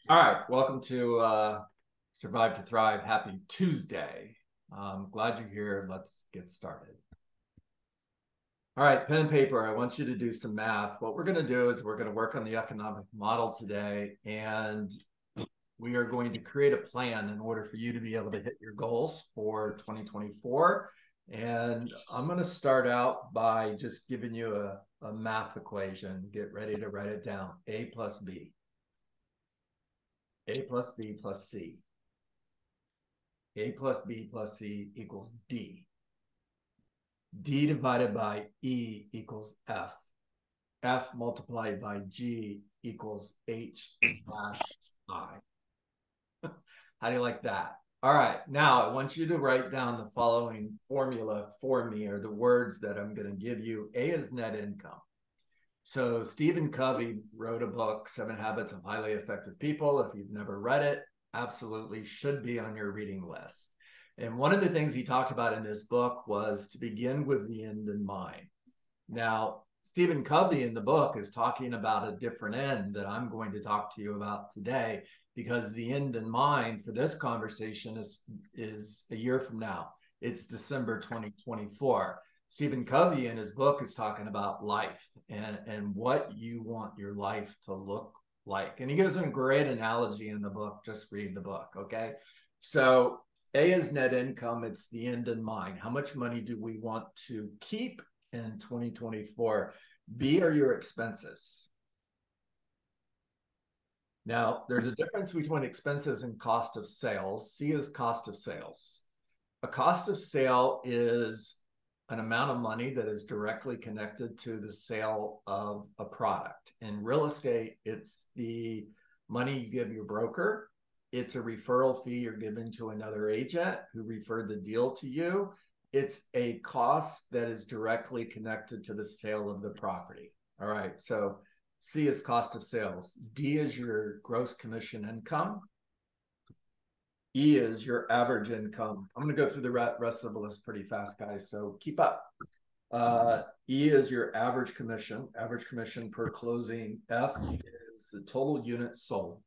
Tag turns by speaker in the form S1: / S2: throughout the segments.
S1: All right, welcome to Survive to Thrive. Happy Tuesday. Glad you're here. Let's get started. All right, pen and paper. I want you to do some math. What we're going to do is we're going to work on the economic model today, and we are going to create a plan in order for you to be able to hit your goals for 2024. And I'm going to start out by just giving you a math equation. Get ready to write it down. A plus B. A plus B plus C. A plus B plus C equals D. D divided by E equals F. F multiplied by G equals H slash I. How do you like that? All right, now I want you to write down the following formula for me, or the words that I'm going to give you. A is net income. So Stephen Covey wrote a book, 7 Habits of Highly Effective People. If you've never read it, absolutely should be on your reading list. And one of the things he talked about in this book was to begin with the end in mind. Now, Stephen Covey in the book is talking about a different end that I'm going to talk to you about today, because the end in mind for this conversation is a year from now. It's December 2024. Stephen Covey in his book is talking about life and what you want your life to look like. And he gives a great analogy in the book. Just read the book, okay? So A is net income. It's the end in mind. How much money do we want to keep in 2024? B are your expenses. Now, there's a difference between expenses and cost of sales. C is cost of sales. A cost of sale is an amount of money that is directly connected to the sale of a product. In real estate, it's the money you give your broker. It's a referral fee you're giving to another agent who referred the deal to you. It's a cost that is directly connected to the sale of the property. All right, so C is cost of sales. D is your gross commission income. E is your average income. I'm going to go through the rest of the list pretty fast, guys, so keep up. E is your average commission per closing. F is the total units sold.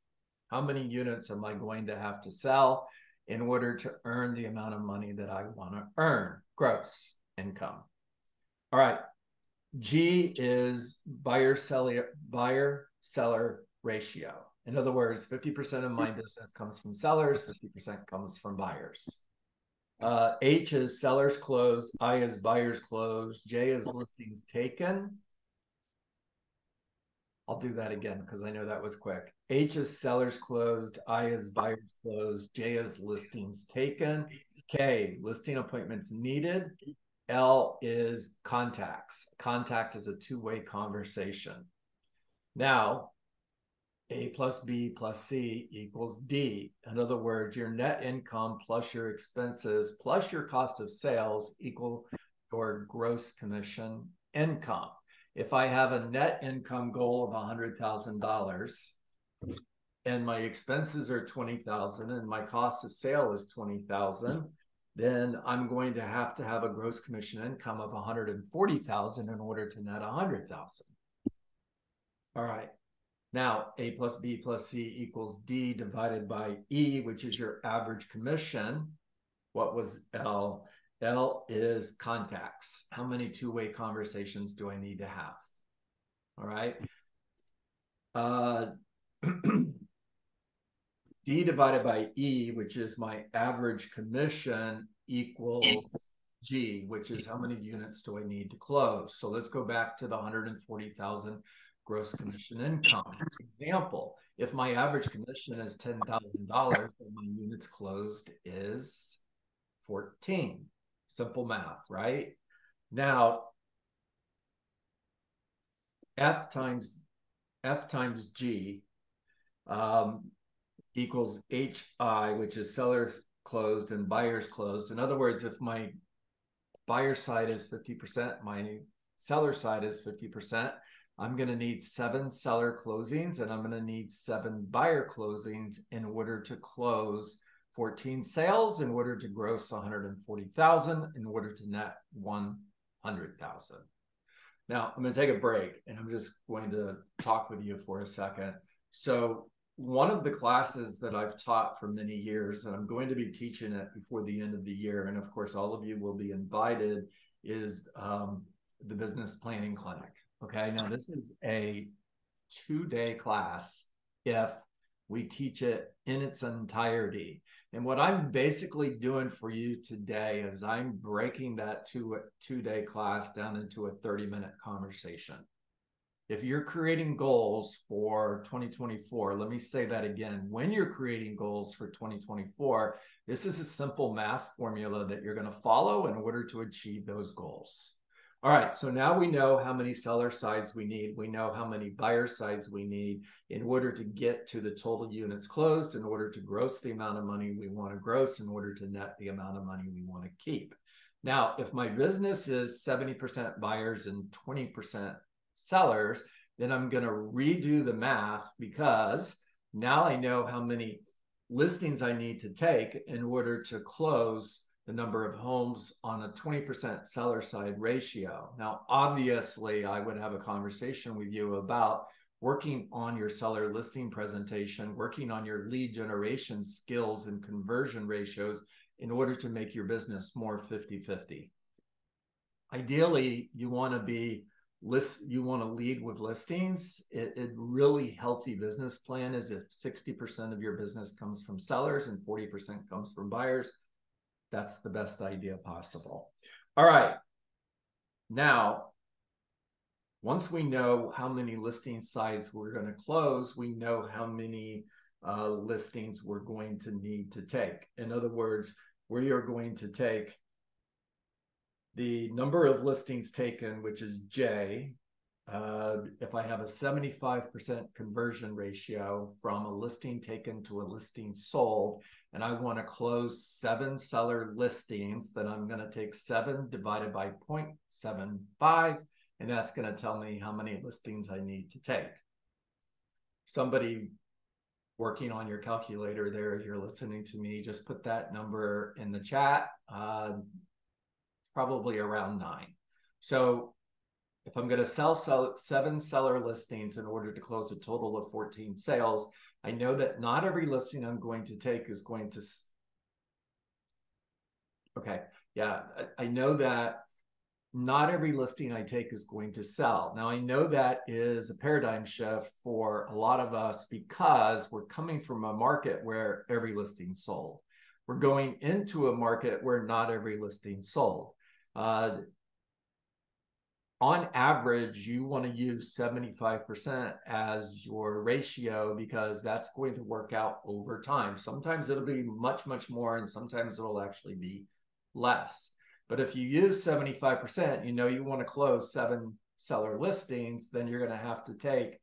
S1: How many units am I going to have to sell in order to earn the amount of money that I want to earn? Gross income. All right. G is buyer-seller ratio. In other words, 50% of my business comes from sellers, 50% comes from buyers. H is sellers closed, I is buyers closed, J is listings taken. I'll do that again because I know that was quick. H is sellers closed, I is buyers closed, J is listings taken. K, listing appointments needed. L is contacts. Contact is a two-way conversation. Now, A plus B plus C equals D. In other words, your net income plus your expenses plus your cost of sales equal your gross commission income. If I have a net income goal of $100,000 and my expenses are $20,000 and my cost of sale is $20,000, then I'm going to have a gross commission income of $140,000 in order to net $100,000. All right. Now, A plus B plus C equals D divided by E, which is your average commission. What was L? L is contacts. How many two-way conversations do I need to have? All right. D divided by E, which is my average commission, equals G, which is how many units do I need to close? So let's go back to the 140,000 gross commission income. For example, if my average commission is $10,000, then my units closed is 14. Simple math, right? Now, F times G equals HI, which is sellers closed and buyers closed. In other words, if my buyer side is 50%, my seller side is 50%, I'm going to need 7 seller closings and I'm going to need 7 buyer closings in order to close 14 sales, in order to gross 140,000, in order to net 100,000. Now, I'm going to take a break and I'm just going to talk with you for a second. So one of the classes that I've taught for many years, and I'm going to be teaching it before the end of the year, and of course all of you will be invited, is the business planning clinic. Okay, now this is a 2-day class if we teach it in its entirety. And what I'm basically doing for you today is I'm breaking that two-day class down into a 30-minute conversation. If you're creating goals for 2024, let me say that again. When you're creating goals for 2024, this is a simple math formula that you're going to follow in order to achieve those goals. All right, so now we know how many seller sides we need. We know how many buyer sides we need in order to get to the total units closed, in order to gross the amount of money we want to gross, in order to net the amount of money we want to keep. Now, if my business is 70% buyers and 20% sellers, then I'm going to redo the math, because now I know how many listings I need to take in order to close the number of homes on a 20% seller side ratio. Now, obviously, I would have a conversation with you about working on your seller listing presentation, working on your lead generation skills and conversion ratios in order to make your business more 50-50. Ideally, you want to lead with listings. A really healthy business plan is if 60% of your business comes from sellers and 40% comes from buyers. That's the best idea possible. All right. Now, once we know how many listing sites we're going to close, we know how many listings we're going to need to take. In other words, we are going to take the number of listings taken, which is J. If I have a 75% conversion ratio from a listing taken to a listing sold, and I want to close 7 seller listings, then I'm going to take 7 divided by 0.75, and that's going to tell me how many listings I need to take. Somebody working on your calculator there as you're listening to me, just put that number in the chat. It's probably around 9. So if I'm going to sell 7 seller listings in order to close a total of 14 sales, I know that not every listing I'm going to take is going to... Okay, yeah, I know that not every listing I take is going to sell. Now, I know that is a paradigm shift for a lot of us because we're coming from a market where every listing sold. We're going into a market where not every listing sold. On average, you want to use 75% as your ratio because that's going to work out over time. Sometimes it'll be much, much more, and sometimes it'll actually be less. But if you use 75%, you know you want to close 7 seller listings, then you're going to have to take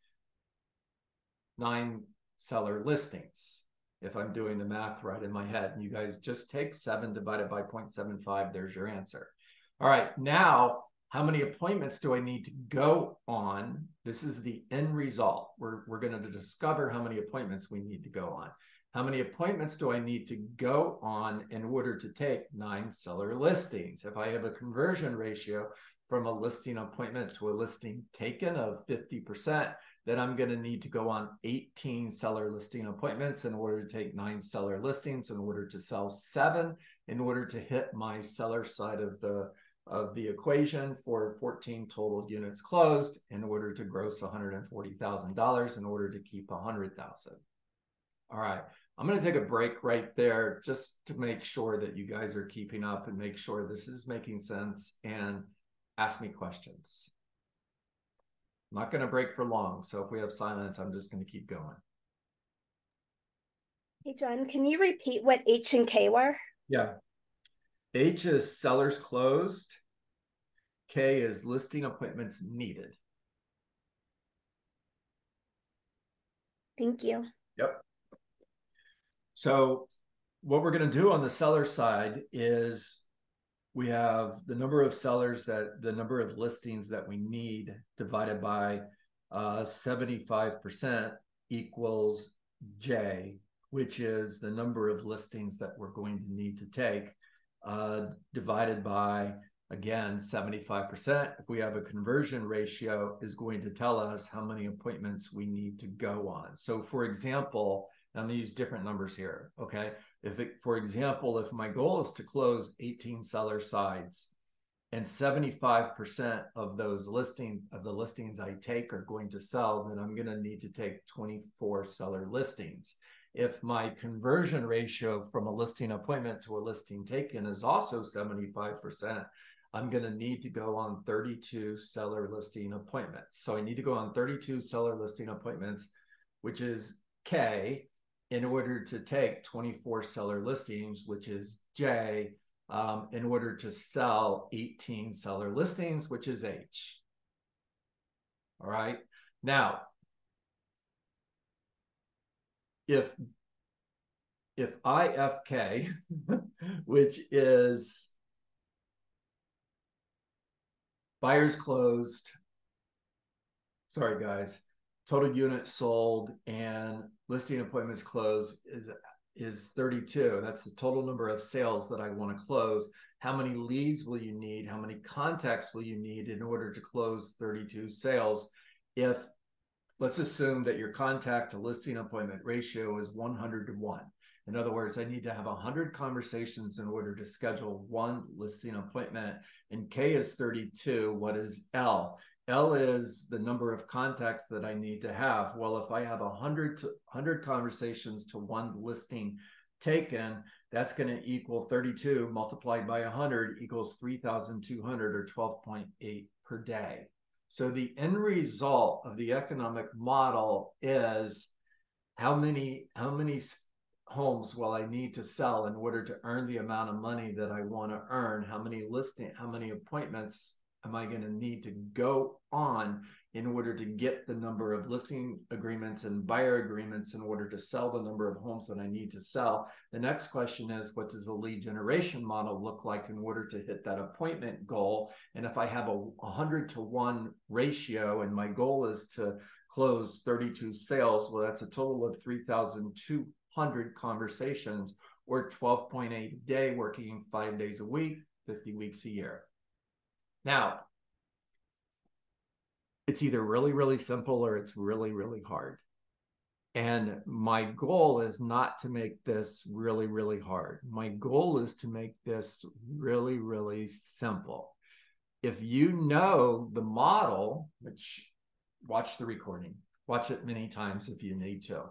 S1: 9 seller listings. If I'm doing the math right in my head, and you guys just take 7 divided by 0.75, there's your answer. All right, now, how many appointments do I need to go on? This is the end result. We're going to discover how many appointments we need to go on. How many appointments do I need to go on in order to take 9 seller listings? If I have a conversion ratio from a listing appointment to a listing taken of 50%, then I'm going to need to go on 18 seller listing appointments in order to take 9 seller listings, in order to sell 7, in order to hit my seller side of the equation for 14 total units closed, in order to gross $140,000, in order to keep $100,000. All right, I'm going to take a break right there just to make sure that you guys are keeping up and make sure this is making sense, and ask me questions. I'm not going to break for long, so if we have silence, I'm just going to keep going.
S2: Hey, John, can you repeat what H and K were?
S1: Yeah. H is sellers closed. K is listing appointments needed.
S2: Thank you.
S1: Yep. So what we're going to do on the seller side is we have the number of sellers, the number of listings that we need divided by 75% equals J, which is the number of listings that we're going to need to take divided by Again, 75%, if we have a conversion ratio, is going to tell us how many appointments we need to go on. So for example, I'm going to use different numbers here, okay? For example, if my goal is to close 18 seller sides and 75% of the listings I take are going to sell, then I'm going to need to take 24 seller listings. If my conversion ratio from a listing appointment to a listing taken is also 75%, I'm going to need to go on 32 seller listing appointments. So I need to go on 32 seller listing appointments, which is K, in order to take 24 seller listings, which is J, in order to sell 18 seller listings, which is H. All right. Now, if IFK, which is buyers closed, sorry guys, total units sold and listing appointments closed is 32. That's the total number of sales that I want to close. How many leads will you need? How many contacts will you need in order to close 32 sales? Let's assume that your contact to listing appointment ratio is 100 to 1. In other words, I need to have 100 conversations in order to schedule one listing appointment. And K is 32. What is L? L is the number of contacts that I need to have. Well, if I have 100 conversations to one listing taken, that's going to equal 32 multiplied by 100 equals 3,200 or 12.8 per day. So the end result of the economic model is how many homes will I need to sell in order to earn the amount of money that I want to earn? How many appointments am I going to need to go on in order to get the number of listing agreements and buyer agreements in order to sell the number of homes that I need to sell? The next question is, what does a lead generation model look like in order to hit that appointment goal? And if I have a 100 to 1 ratio and my goal is to close 32 sales, well, that's a total of 3,200 conversations, or 12.8 a day, working 5 days a week, 50 weeks a year. Now, it's either really, really simple or it's really, really hard. And my goal is not to make this really, really hard. My goal is to make this really, really simple. If you know the model, which watch the recording, watch it many times if you need to.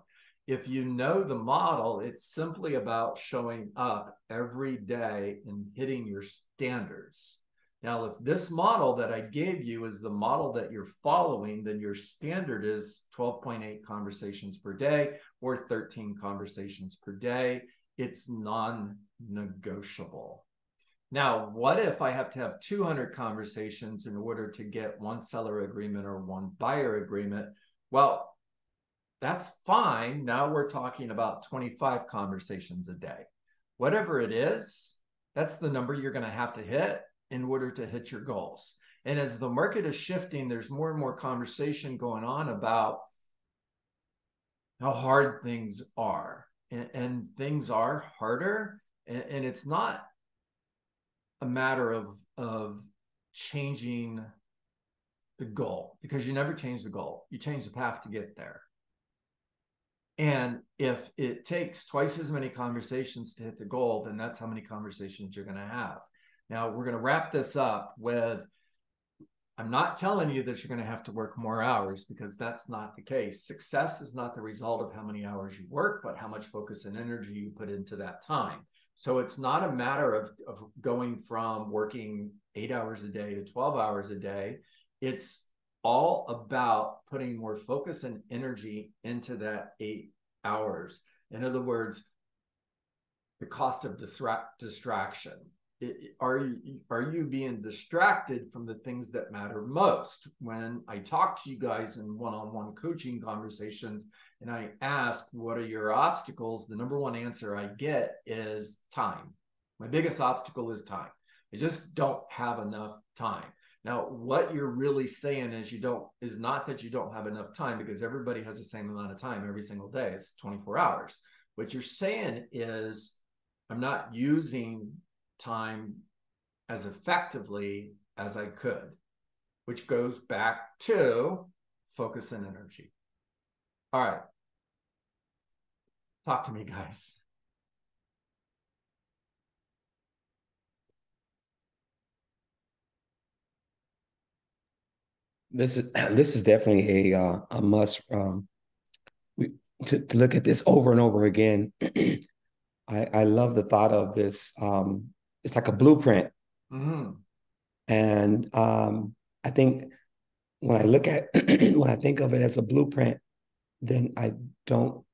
S1: If you know the model, it's simply about showing up every day and hitting your standards. Now, if this model that I gave you is the model that you're following, then your standard is 12.8 conversations per day or 13 conversations per day. It's non-negotiable. Now, what if I have to have 200 conversations in order to get one seller agreement or one buyer agreement? Well, that's fine. Now we're talking about 25 conversations a day. Whatever it is, that's the number you're going to have to hit in order to hit your goals. And as the market is shifting, there's more and more conversation going on about how hard things are. And things are harder. And it's not a matter of changing the goal, because you never change the goal. You change the path to get there. And if it takes twice as many conversations to hit the goal, then that's how many conversations you're going to have. Now, we're going to wrap this up with, I'm not telling you that you're going to have to work more hours, because that's not the case. Success is not the result of how many hours you work, but how much focus and energy you put into that time. So it's not a matter of going from working 8 hours a day to 12 hours a day. It's all about putting more focus and energy into that 8 hours. In other words, the cost of distraction. Are you being distracted from the things that matter most? When I talk to you guys in one-on-one coaching conversations and I ask, what are your obstacles? The number one answer I get is time. My biggest obstacle is time. I just don't have enough time. Now, what you're really saying is not that you don't have enough time, because everybody has the same amount of time every single day. It's 24 hours. What you're saying is, I'm not using time as effectively as I could, which goes back to focus and energy. All right. Talk to me, guys.
S3: This is definitely a must to look at this over and over again. I love the thought of this. It's like a blueprint.
S1: Mm-hmm.
S3: And I think when I look at when I think of it as a blueprint, then I don't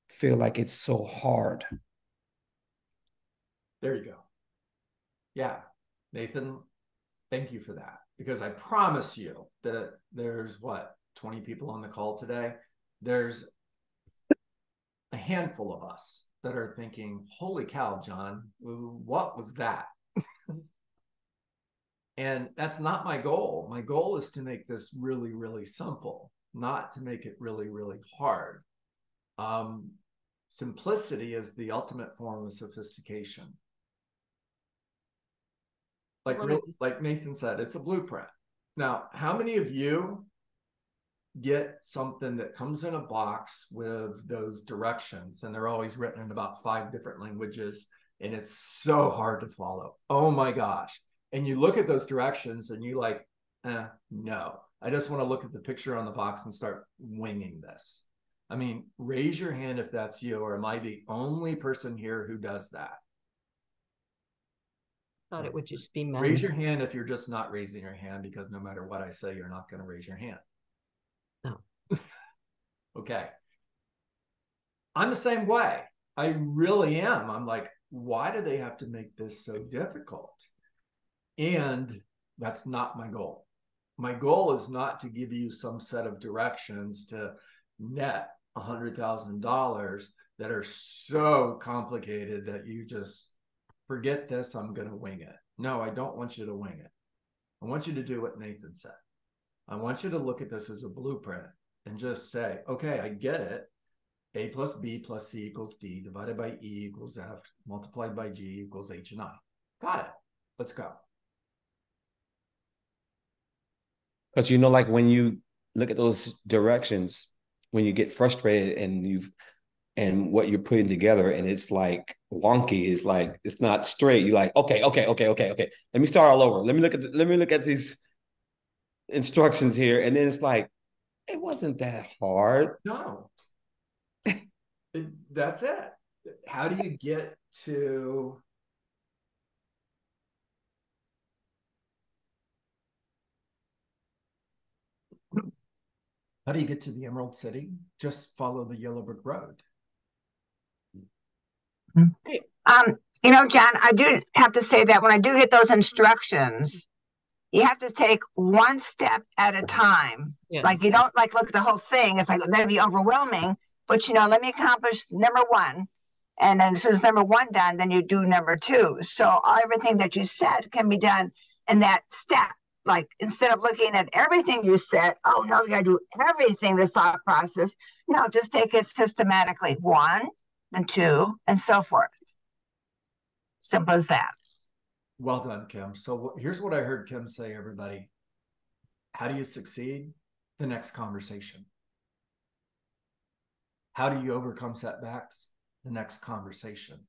S3: feel like it's so hard.
S1: There you go. Yeah, Nathan, thank you for that, because I promise you that there's 20 people on the call today. There's a handful of us that are thinking, holy cow, John, what was that? And that's not my goal. My goal is to make this really, really simple, not to make it really, really hard. Simplicity is the ultimate form of sophistication. Like Nathan said, it's a blueprint. Now, how many of you get something that comes in a box with those directions, and they're always written in about 5 different languages, and it's so hard to follow? Oh my gosh. And you look at those directions and you like, no, I just want to look at the picture on the box and start winging this. I mean, raise your hand if that's you, or am I the only person here who does that?
S4: Thought it would just be men.
S1: Raise your hand if you're just not raising your hand, because no matter what I say, you're not going to raise your hand.
S4: No.
S1: Okay. I'm the same way. I really am. I'm like, why do they have to make this so difficult? And that's not my goal. My goal is not to give you some set of directions to net $100,000 that are so complicated that you just forget this, I'm going to wing it. No, I don't want you to wing it. I want you to do what Nathan said. I want you to look at this as a blueprint and just say, okay, I get it. A plus B plus C equals D divided by E equals F multiplied by G equals H and I. Got it. Let's go.
S3: Because like when you look at those directions, when you get frustrated and what you're putting together and it's like wonky, it's like it's not straight. You're like, okay. Let me start all over. Let me look at these instructions here, and then it's like, it wasn't that hard.
S1: No. That's it. How do you get to the Emerald City? Just follow the Yellow Brick Road.
S5: John, I do have to say that when I do get those instructions, you have to take one step at a time.
S4: Yes.
S5: Like you don't look at the whole thing. It's like that'd be overwhelming. But let me accomplish number 1. And then as soon as number 1 done, then you do number 2. So everything that you said can be done in that step. Like instead of looking at everything you said, oh no, you gotta do everything, this thought process. No, just take it systematically. 1, then 2, and so forth. Simple as that.
S1: Well done, Kim. So here's what I heard Kim say, everybody. How do you succeed? The next conversation. How do you overcome setbacks? The next conversation.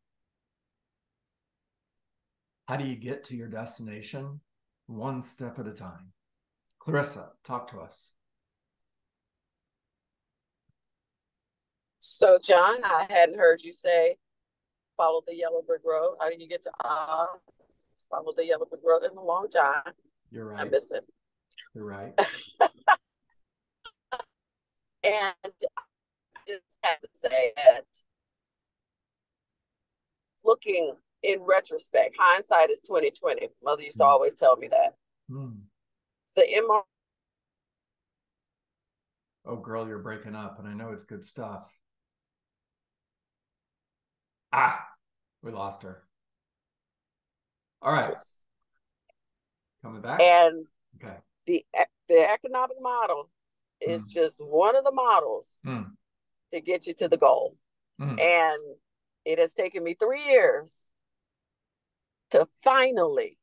S1: How do you get to your destination? One step at a time. Clarissa, talk to us.
S6: So, John, I hadn't heard you say follow the Yellow Brick Road. How do you get to follow the Yellow Brick Road in a long time?
S1: You're right.
S6: I miss it.
S1: You're right.
S6: And I just have to say that looking in retrospect, hindsight is 20/20. Mother used to always tell me that. The MR.
S1: Oh, girl, you're breaking up, and I know it's good stuff. We lost her. All right. Coming back.
S6: And
S1: okay.
S6: The economic model is just one of the models to get you to the goal. And it has taken me 3 years to finally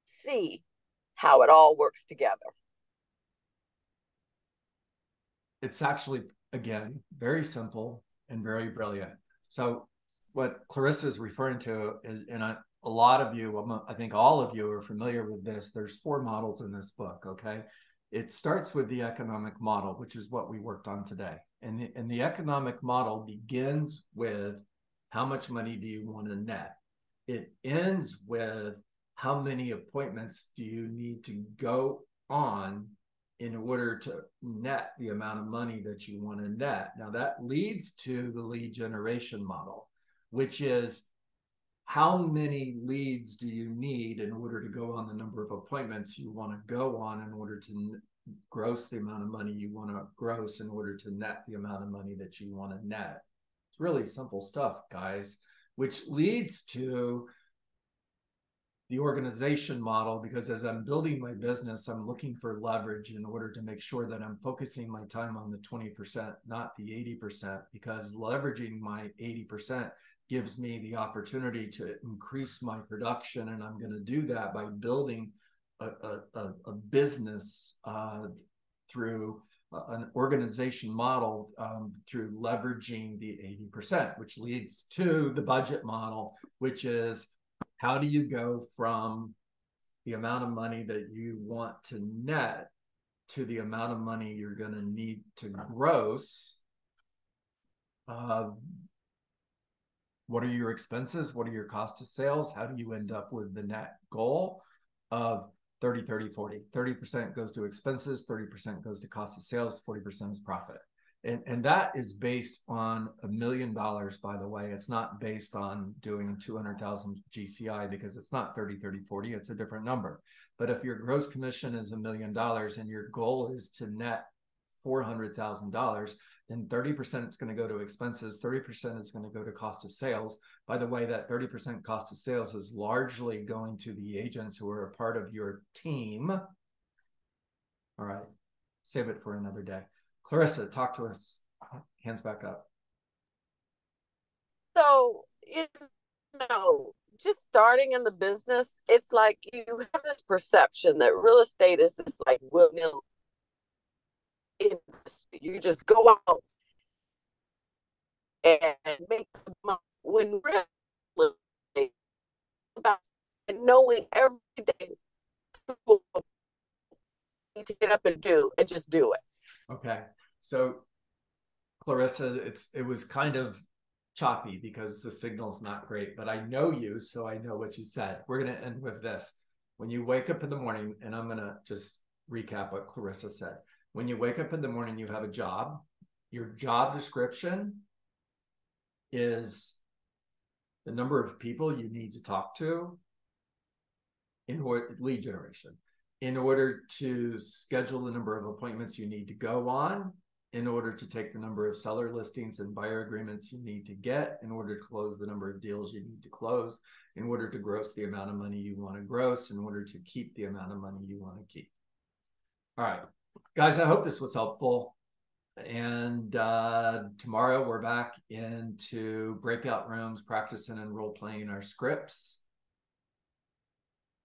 S6: see how it all works together?
S1: It's actually, again, very simple and very brilliant. So what Clarissa is referring to, and a lot of you, I think all of you are familiar with this. There's 4 models in this book, okay? It starts with the economic model, which is what we worked on today. And the economic model begins with how much money do you want to net? It ends with how many appointments do you need to go on in order to net the amount of money that you want to net. Now that leads to the lead generation model, which is how many leads do you need in order to go on the number of appointments you want to go on in order to gross the amount of money you want to gross in order to net the amount of money that you want to net. It's really simple stuff, guys, which leads to the organization model, because as I'm building my business, I'm looking for leverage in order to make sure that I'm focusing my time on the 20%, not the 80%, because leveraging my 80% gives me the opportunity to increase my production. And I'm going to do that by building a business through an organization model through leveraging the 80%, which leads to the budget model, which is how do you go from the amount of money that you want to net to the amount of money you're going to need to gross? What are your expenses? What are your cost of sales? How do you end up with the net goal of 30, 30, 40? 30% goes to expenses, 30% goes to cost of sales, 40% is profit. And that is based on $1 million, by the way. It's not based on doing 200,000 GCI, because it's not 30, 30, 40. It's a different number. But if your gross commission is $1 million and your goal is to net $400,000, then 30% is going to go to expenses, 30% is going to go to cost of sales. By the way, that 30% cost of sales is largely going to the agents who are a part of your team. All right, save it for another day. Clarissa, talk to us. Hands back up.
S6: So, just starting in the business, it's like you have this perception that real estate is this like windmill industry. You just go out and make the money. When real estate about knowing every day what you need to get up and do and just do it.
S1: Okay. So Clarissa, it was kind of choppy because the signal's not great, but I know you, so I know what you said. We're going to end with this. When you wake up in the morning, and I'm going to just recap what Clarissa said. When you wake up in the morning, you have a job. Your job description is the number of people you need to talk to in order lead generation, in order to schedule the number of appointments you need to go on, in order to take the number of seller listings and buyer agreements you need to get, in order to close the number of deals you need to close, in order to gross the amount of money you want to gross, in order to keep the amount of money you want to keep. All right, guys, I hope this was helpful. And tomorrow we're back into breakout rooms, practicing and role playing our scripts.